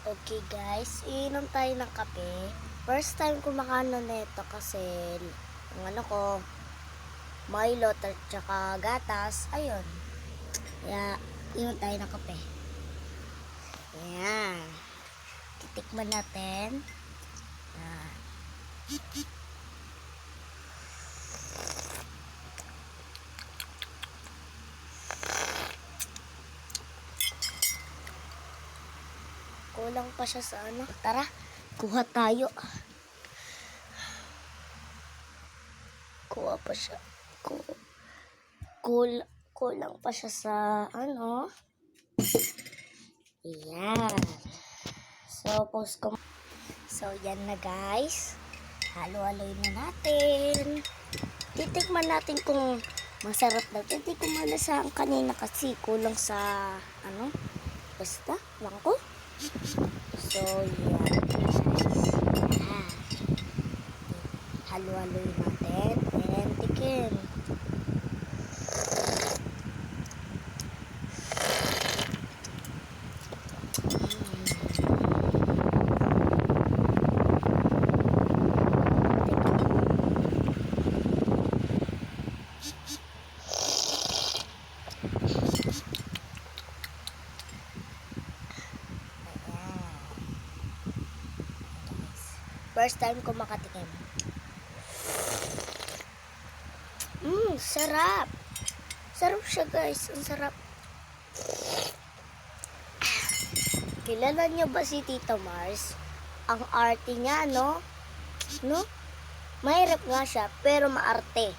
Okay guys, iinom tayo ng kape. First time ko makano nito kasi ang ano ko, Milo at saka gatas. Ayun. Kaya iinom tayo ng kape. Ayan. Titikman natin. Ayan. Kulang pa siya sa ano. Tara, kuha tayo. Kuha pa siya. Kulang pa siya sa ano. Ayan. So, yan na guys. Halo-haloy na natin. Titikman natin kung masarap na. Hindi ko malasahan kanina kasi kulang sa ano. Basta, lang ko. So, yan guys. Ayan. Halo-haloy natin. And tikim. First time ko makatikim. Sarap. Sarap siya guys. Ang sarap. Kilala niyo ba si Tito Mars? Ang arte niya, no? No? Mahirap nga siya, pero maarte.